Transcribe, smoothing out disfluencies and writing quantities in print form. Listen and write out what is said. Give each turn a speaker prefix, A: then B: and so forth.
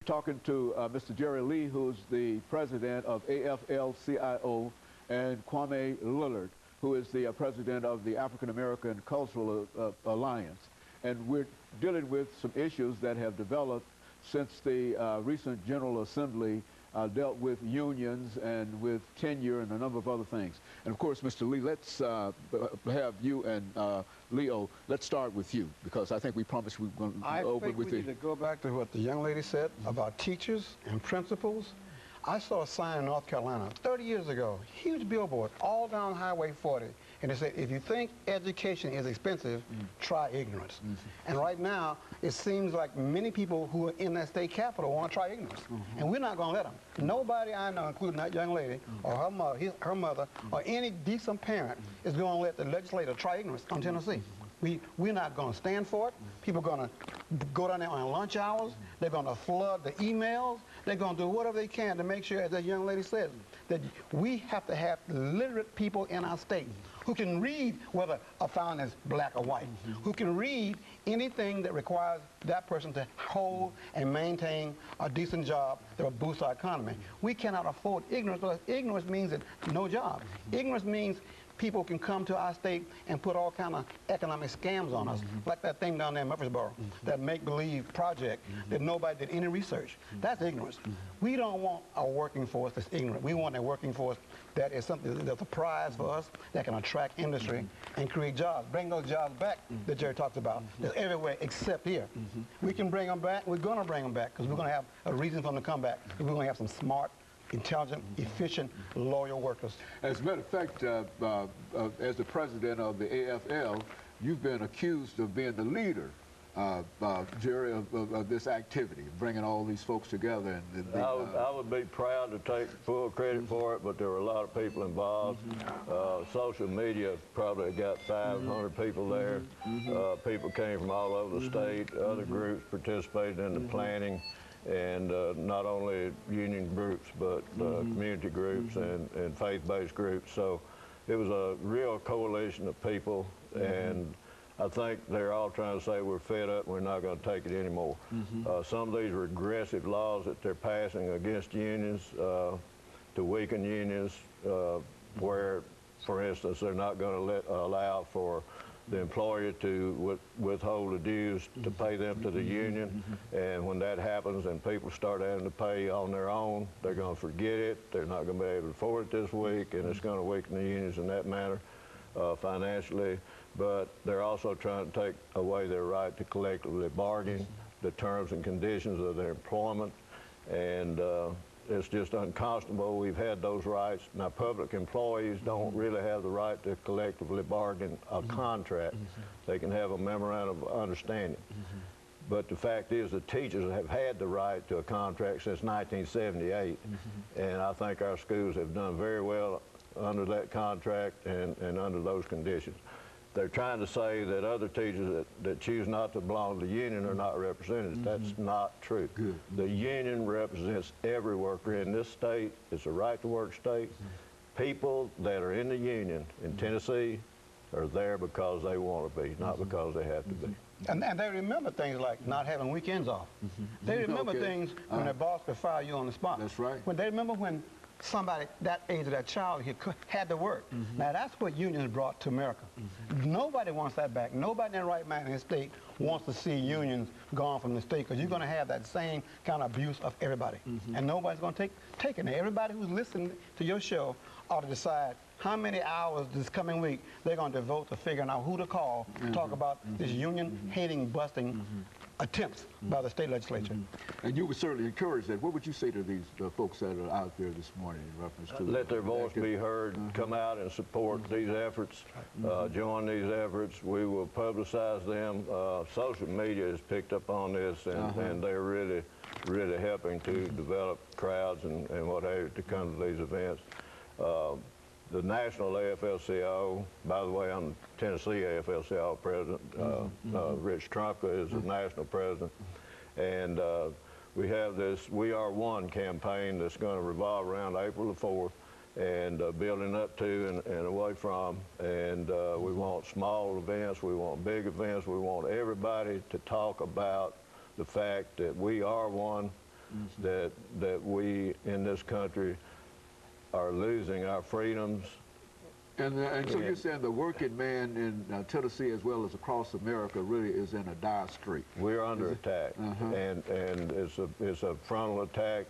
A: Talking to Mr. JLee, who's the president of AFL-CiO, and Kwame Lillard, who is the president of the African American Cultural Alliance. And we're dealing with some issues that have developed since the recent General Assembly dealt with unions and with tenure and a number of other things. And of course, Mr. Lee, let's have you and Leo, let's start with you, because I think we promised we were going to open with you.
B: I think we need to go back to what the young lady said about teachers and principals. I saw a sign in North Carolina 30 years ago, huge billboard, all down Highway 40, and it said, if you think education is expensive, try ignorance. And right now, it seems like many people who are in that state capital want to try ignorance, and we're not going to let them. Nobody I know, including that young lady, or her mother, or any decent parent, is going to let the legislator try ignorance on Tennessee. We're not going to stand for it. People are going to go down there on lunch hours. They're going to flood the emails. They're going to do whatever they can to make sure, as that young lady said, that we have to have literate people in our state who can read whether a fountain is black or white, who can read anything that requires that person to hold and maintain a decent job that will boost our economy. We cannot afford ignorance, because ignorance means that no job. Ignorance means people can come to our state and put all kind of economic scams on us, like that thing down there in Murfreesboro, that make-believe project that nobody did any research. That's ignorance. We don't want a working force that's ignorant. We want a working force that is something that's a prize for us, that can attract industry and create jobs. Bring those jobs back that Jerry talks about. They're everywhere except here. We can bring them back. We're going to bring them back because we're going to have a reason for them to come back. We're going to have some smart, intelligent, efficient, loyal workers.
A: As a matter of fact, as the president of the AFL, you've been accused of being the leader, Jerry, of this activity, bringing all these folks together. And
C: I would be proud to take full credit for it, but there were a lot of people involved. Social media probably got 500 people there. People came from all over the state. Other groups participated in the planning. And not only union groups, but community groups and faith-based groups. So it was a real coalition of people, and I think they're all trying to say we're fed up and we're not going to take it anymore. Some of these regressive laws that they're passing against unions to weaken unions, where, for instance, they're not going to allow for the employer to withhold the dues to pay them to the union, and when that happens and people start having to pay on their own, they're going to forget it. They're not going to be able to afford it this week, and it's going to weaken the unions in that manner financially. But they're also trying to take away their right to collectively bargain the terms and conditions of their employment, and it's just unconscionable. We've had those rights. Now, public employees don't really have the right to collectively bargain a contract. They can have a memorandum of understanding. But the fact is, the teachers have had the right to a contract since 1978, and I think our schools have done very well under that contract and under those conditions. They're trying to say that other teachers that choose not to belong to the union are not represented. That's not true. The union represents every worker in this state. It's a right-to-work state. People that are in the union in Tennessee are there because they want to be, not because they have to be.
B: And they remember things like not having weekends off. They remember things when their boss could fire you on the spot.
A: That's right.
B: When they remember when somebody that age of that child had to work. Now that's what unions brought to America. Nobody wants that back. Nobody in their right mind in the state wants to see unions gone from the state, because you're going to have that same kind of abuse of everybody. And nobody's going to take it. Now, everybody who's listening to your show ought to decide how many hours this coming week they're going to devote to figuring out who to call to talk about this union-hating, busting attempts by the state legislature.
A: And you would certainly encourage that. What would you say to these folks that are out there this morning in reference to
C: let their voice be heard, come out and support these efforts, join these efforts. We will publicize them. Social media has picked up on this, and they're really helping to develop crowds and what have you to come to these events. The national AFL-CiO, by the way, I'm the Tennessee AFL-CiO president. Rich Trumka is the national president. And we have this We Are One campaign that's going to revolve around April the 4th and building up to and away from. And we want small events, we want big events, we want everybody to talk about the fact that we are one, that we in this country are losing our freedoms.
A: And so you're saying the working man in Tennessee as well as across America really is in a dire strait.
C: We're under attack, and it's a frontal attack